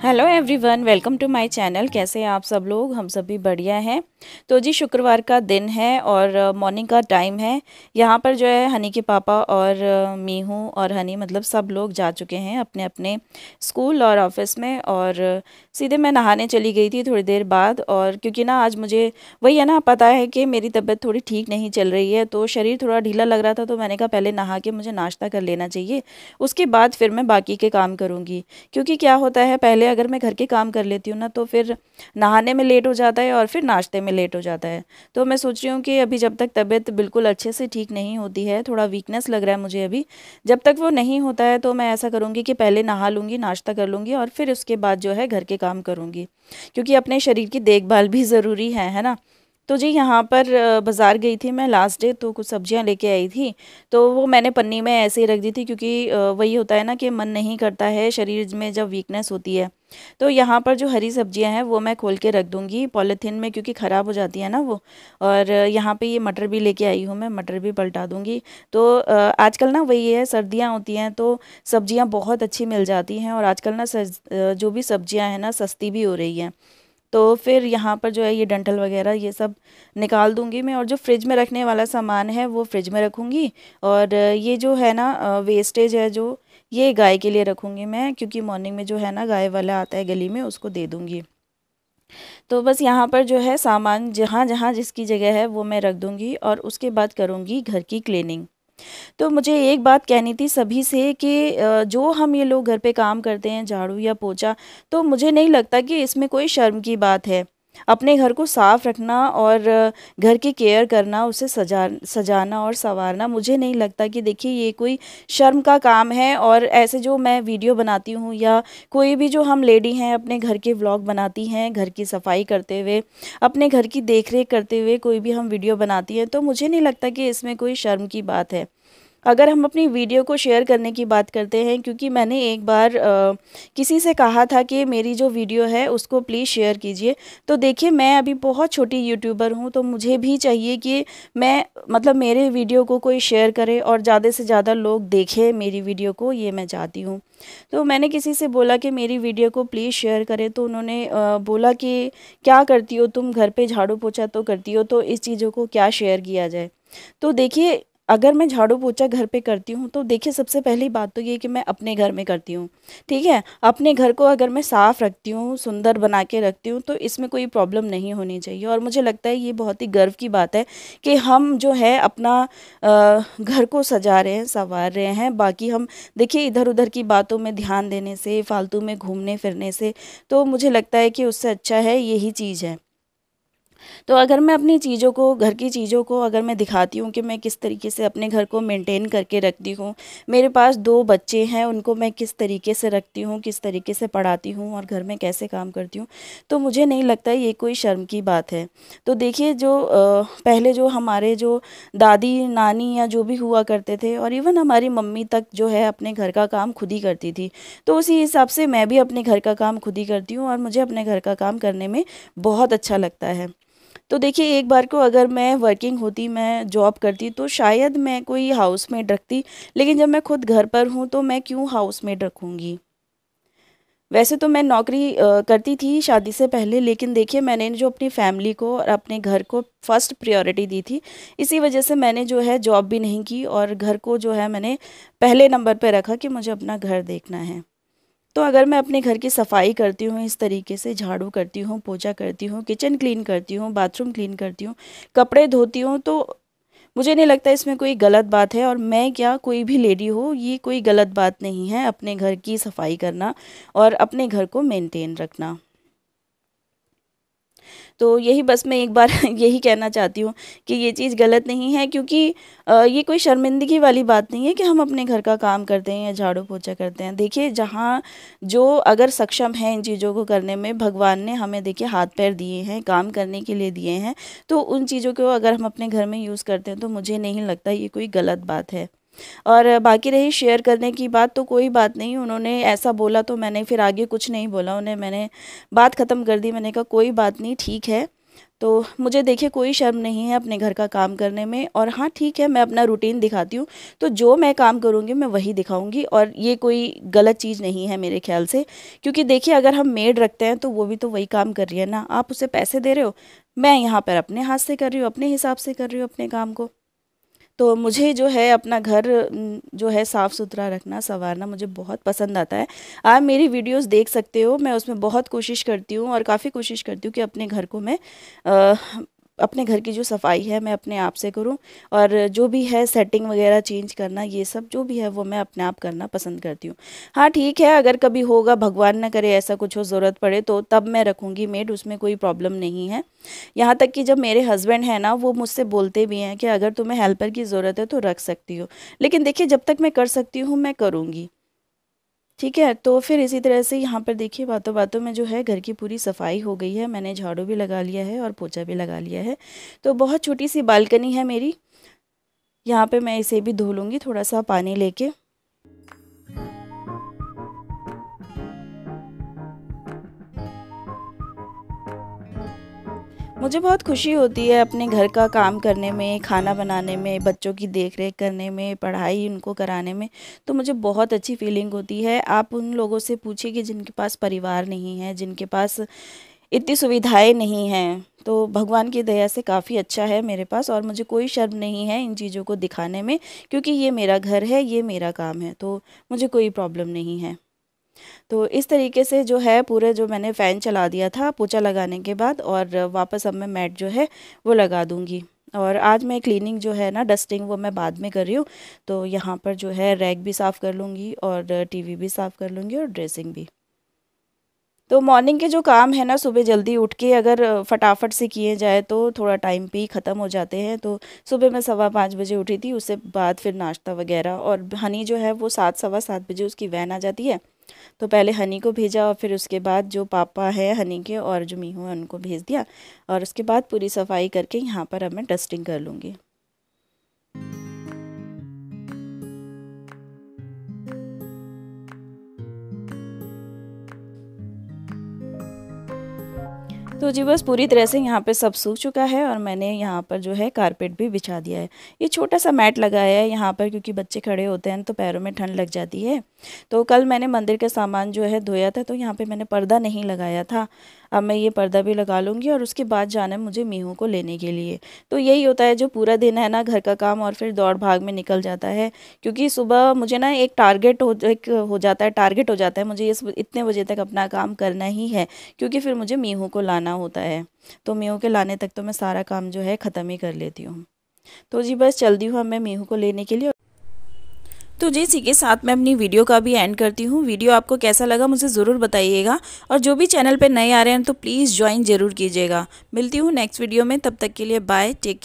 Hello everyone, welcome to my channel. कैसे हैं आप सब लोग? हम सब भी बढ़िया हैं। तो जी शुक्रवार का दिन है और मॉर्निंग का टाइम है। यहाँ पर जो है हनी के पापा और मीहू और हनी मतलब सब लोग जा चुके हैं अपने अपने स्कूल और ऑफिस में। और सीधे मैं नहाने चली गई थी थोड़ी देर बाद। और क्योंकि ना आज मुझे वही है ना, पता है कि मेरी तबीयत थोड़ी ठीक नहीं चल रही है, तो शरीर थोड़ा ढीला लग रहा था। तो मैंने कहा पहले नहा के मुझे नाश्ता कर लेना चाहिए, उसके बाद फिर मैं बाकी के काम करूँगी। क्योंकि क्या होता है, पहले अगर मैं घर के काम कर लेती हूँ ना, तो फिर नहाने में लेट हो जाता है और फिर नाश्ते में लेट हो जाता है। तो मैं सोच रही हूँ कि अभी जब तक तबीयत बिल्कुल अच्छे से ठीक नहीं होती है, थोड़ा वीकनेस लग रहा है मुझे अभी, जब तक वो नहीं होता है तो मैं ऐसा करूँगी कि पहले नहा लूँगी, नाश्ता कर लूँगी और फिर उसके बाद जो है घर के काम करूँगी। क्योंकि अपने शरीर की देखभाल भी ज़रूरी है ना। तो जी यहाँ पर बाज़ार गई थी मैं लास्ट डे, तो कुछ सब्जियाँ लेके आई थी। तो वो मैंने पन्नी में ऐसे ही रख दी थी, क्योंकि वही होता है ना कि मन नहीं करता है शरीर में जब वीकनेस होती है। तो यहाँ पर जो हरी सब्जियाँ हैं वो मैं खोल के रख दूँगी पॉलीथीन में, क्योंकि ख़राब हो जाती है ना वो। और यहाँ पे ये मटर भी लेके आई हूँ मैं, मटर भी पलटा दूँगी। तो आजकल ना वही है, सर्दियाँ होती हैं तो सब्जियाँ बहुत अच्छी मिल जाती हैं। और आजकल ना जो भी सब्जियाँ हैं ना सस्ती भी हो रही हैं। तो फिर यहाँ पर जो है ये डंठल वगैरह ये सब निकाल दूँगी मैं। और जो फ्रिज में रखने वाला सामान है वो फ्रिज में रखूँगी। और ये जो है ना वेस्टेज है जो, ये गाय के लिए रखूँगी मैं, क्योंकि मॉर्निंग में जो है ना गाय वाला आता है गली में, उसको दे दूँगी। तो बस यहाँ पर जो है सामान जहाँ जहाँ जिसकी जगह है वो मैं रख दूँगी और उसके बाद करूँगी घर की क्लीनिंग। तो मुझे एक बात कहनी थी सभी से कि जो हम ये लोग घर पे काम करते हैं, झाड़ू या पोछा, तो मुझे नहीं लगता कि इसमें कोई शर्म की बात है। अपने घर को साफ रखना और घर की केयर करना, उसे सजाना और संवारना, मुझे नहीं लगता कि देखिए ये कोई शर्म का काम है। और ऐसे जो मैं वीडियो बनाती हूँ या कोई भी जो हम लेडी हैं अपने घर के व्लॉग बनाती हैं, घर की सफाई करते हुए, अपने घर की देख रेख करते हुए कोई भी हम वीडियो बनाती हैं, तो मुझे नहीं लगता कि इसमें कोई शर्म की बात है। अगर हम अपनी वीडियो को शेयर करने की बात करते हैं, क्योंकि मैंने एक बार किसी से कहा था कि मेरी जो वीडियो है उसको प्लीज़ शेयर कीजिए। तो देखिए मैं अभी बहुत छोटी यूट्यूबर हूँ, तो मुझे भी चाहिए कि मैं मतलब मेरे वीडियो को कोई शेयर करे और ज़्यादा से ज़्यादा लोग देखें मेरी वीडियो को, ये मैं चाहती हूँ। तो मैंने किसी से बोला कि मेरी वीडियो को प्लीज़ शेयर करें, तो उन्होंने बोला कि क्या करती हो तुम, घर पे झाड़ू पोछा तो करती हो, तो इस चीज़ों को क्या शेयर किया जाए। तो देखिए अगर मैं झाड़ू पोछा घर पे करती हूँ, तो देखिए सबसे पहली बात तो ये कि मैं अपने घर में करती हूँ। ठीक है, अपने घर को अगर मैं साफ़ रखती हूँ, सुंदर बना के रखती हूँ, तो इसमें कोई प्रॉब्लम नहीं होनी चाहिए। और मुझे लगता है ये बहुत ही गर्व की बात है कि हम जो है अपना घर को सजा रहे हैं, संवार रहे हैं। बाकी हम देखिए इधर उधर की बातों में ध्यान देने से, फालतू में घूमने फिरने से, तो मुझे लगता है कि उससे अच्छा है यही चीज़ है। तो अगर मैं अपनी चीज़ों को, घर की चीज़ों को अगर मैं दिखाती हूँ कि मैं किस तरीके से अपने घर को मेंटेन करके रखती हूँ, मेरे पास 2 बच्चे हैं, उनको मैं किस तरीके से रखती हूँ, किस तरीके से पढ़ाती हूँ और घर में कैसे काम करती हूँ, तो मुझे नहीं लगता ये कोई शर्म की बात है। तो देखिए जो पहले जो हमारे जो दादी, नानी या जो भी हुआ करते थे, और इवन हमारी मम्मी तक जो है अपने घर का काम खुद ही करती थी। तो उसी हिसाब से मैं भी अपने घर का काम खुद ही करती हूँ और मुझे अपने घर का काम करने में बहुत अच्छा लगता है। तो देखिए एक बार को अगर मैं वर्किंग होती, मैं जॉब करती, तो शायद मैं कोई हाउसमेड रखती। लेकिन जब मैं खुद घर पर हूँ तो मैं क्यों हाउसमेड रखूँगी। वैसे तो मैं नौकरी करती थी शादी से पहले, लेकिन देखिए मैंने जो अपनी फैमिली को और अपने घर को फर्स्ट प्रायोरिटी दी थी, इसी वजह से मैंने जो है जॉब भी नहीं की और घर को जो है मैंने पहले नंबर पे रखा कि मुझे अपना घर देखना है। तो अगर मैं अपने घर की सफाई करती हूँ, इस तरीके से झाड़ू करती हूँ, पोछा करती हूँ, किचन क्लीन करती हूँ, बाथरूम क्लीन करती हूँ, कपड़े धोती हूँ, तो मुझे नहीं लगता इसमें कोई गलत बात है। और मैं क्या, कोई भी लेडी हो, ये कोई गलत बात नहीं है अपने घर की सफाई करना और अपने घर को मेंटेन रखना। तो यही बस मैं एक बार यही कहना चाहती हूँ कि ये चीज़ गलत नहीं है, क्योंकि ये कोई शर्मिंदगी वाली बात नहीं है कि हम अपने घर का काम करते हैं या झाड़ू पोछा करते हैं। देखिए जहाँ जो अगर सक्षम है इन चीज़ों को करने में, भगवान ने हमें देखिए हाथ पैर दिए हैं, काम करने के लिए दिए हैं, तो उन चीज़ों को अगर हम अपने घर में यूज़ करते हैं तो मुझे नहीं लगता ये कोई गलत बात है। और बाकी रही शेयर करने की बात, तो कोई बात नहीं, उन्होंने ऐसा बोला तो मैंने फिर आगे कुछ नहीं बोला उन्हें, मैंने बात ख़त्म कर दी। मैंने कहा कोई बात नहीं, ठीक है। तो मुझे देखिए कोई शर्म नहीं है अपने घर का काम करने में। और हाँ ठीक है, मैं अपना रूटीन दिखाती हूँ, तो जो मैं काम करूँगी मैं वही दिखाऊँगी, और ये कोई गलत चीज़ नहीं है मेरे ख्याल से। क्योंकि देखिए अगर हम मेड रखते हैं तो वो भी तो वही काम कर रही है ना, आप उसे पैसे दे रहे हो, मैं यहाँ पर अपने हाथ से कर रही हूँ, अपने हिसाब से कर रही हूँ अपने काम को। तो मुझे जो है अपना घर जो है साफ़ सुथरा रखना, संवारना मुझे बहुत पसंद आता है। आप मेरी वीडियोस देख सकते हो, मैं उसमें बहुत कोशिश करती हूँ और काफ़ी कोशिश करती हूँ कि अपने घर को मैं अ, अपने घर की जो सफाई है मैं अपने आप से करूँ। और जो भी है सेटिंग वगैरह चेंज करना, ये सब जो भी है वो मैं अपने आप करना पसंद करती हूँ। हाँ ठीक है, अगर कभी होगा, भगवान ना करे ऐसा कुछ हो, ज़रूरत पड़े तो तब मैं रखूँगी मेड, उसमें कोई प्रॉब्लम नहीं है। यहाँ तक कि जब मेरे हस्बैंड हैं ना, वो मुझसे बोलते भी हैं कि अगर तुम्हें हेल्पर की ज़रूरत है तो रख सकती हो। लेकिन देखिए जब तक मैं कर सकती हूँ मैं करूँगी। ठीक है, तो फिर इसी तरह से यहाँ पर देखिए बातों बातों में जो है घर की पूरी सफाई हो गई है। मैंने झाड़ू भी लगा लिया है और पोछा भी लगा लिया है। तो बहुत छोटी सी बालकनी है मेरी, यहाँ पे मैं इसे भी धो लूँगी थोड़ा सा पानी लेके। मुझे बहुत खुशी होती है अपने घर का काम करने में, खाना बनाने में, बच्चों की देख-रेख करने में, पढ़ाई उनको कराने में। तो मुझे बहुत अच्छी फीलिंग होती है। आप उन लोगों से पूछिए कि जिनके पास परिवार नहीं है, जिनके पास इतनी सुविधाएँ नहीं हैं, तो भगवान की दया से काफ़ी अच्छा है मेरे पास, और मुझे कोई शर्म नहीं है इन चीज़ों को दिखाने में, क्योंकि ये मेरा घर है, ये मेरा काम है, तो मुझे कोई प्रॉब्लम नहीं है। तो इस तरीके से जो है पूरे जो मैंने फ़ैन चला दिया था पोछा लगाने के बाद, और वापस अब मैं मैट जो है वो लगा दूँगी। और आज मैं क्लीनिंग जो है ना, डस्टिंग, वो मैं बाद में कर रही हूँ। तो यहाँ पर जो है रैक भी साफ़ कर लूँगी और टीवी भी साफ़ कर लूँगी और ड्रेसिंग भी। तो मॉर्निंग के जो काम है ना, सुबह जल्दी उठ के अगर फटाफट से किए जाए तो थोड़ा टाइम पे ही ख़त्म हो जाते हैं। तो सुबह मैं 5:15 बजे उठी थी, उससे बाद फिर नाश्ता वगैरह, और हनी जो है वो 7 सवा 7 बजे उसकी वैन आ जाती है। तो पहले हनी को भेजा और फिर उसके बाद जो पापा है हनी के और जो मीहू है उनको भेज दिया। और उसके बाद पूरी सफाई करके यहाँ पर अब मैं डस्टिंग कर लूँगी। तो जी बस पूरी तरह से यहाँ पे सब सूख चुका है, और मैंने यहाँ पर जो है कारपेट भी बिछा दिया है। ये छोटा सा मैट लगाया है यहाँ पर, क्योंकि बच्चे खड़े होते हैं तो पैरों में ठंड लग जाती है। तो कल मैंने मंदिर का सामान जो है धोया था, तो यहाँ पे मैंने पर्दा नहीं लगाया था। अब मैं ये पर्दा भी लगा लूँगी, और उसके बाद जाना है मुझे मीहू को लेने के लिए। तो यही होता है जो पूरा दिन है ना, घर का काम और फिर दौड़ भाग में निकल जाता है। क्योंकि सुबह मुझे ना एक हो जाता है, टारगेट हो जाता है मुझे, ये इतने बजे तक अपना काम करना ही है, क्योंकि फिर मुझे मीहू को लाना होता है। तो मीहू के लाने तक तो मैं सारा काम जो है ख़त्म ही कर लेती हूँ। तो जी बस चल दी हूँ अब मैं मीहू को लेने के लिए। तो जी इसी के साथ मैं अपनी वीडियो का भी एंड करती हूँ। वीडियो आपको कैसा लगा मुझे ज़रूर बताइएगा, और जो भी चैनल पे नए आ रहे हैं तो प्लीज़ ज्वाइन ज़रूर कीजिएगा। मिलती हूँ नेक्स्ट वीडियो में, तब तक के लिए बाय, टेक केयर।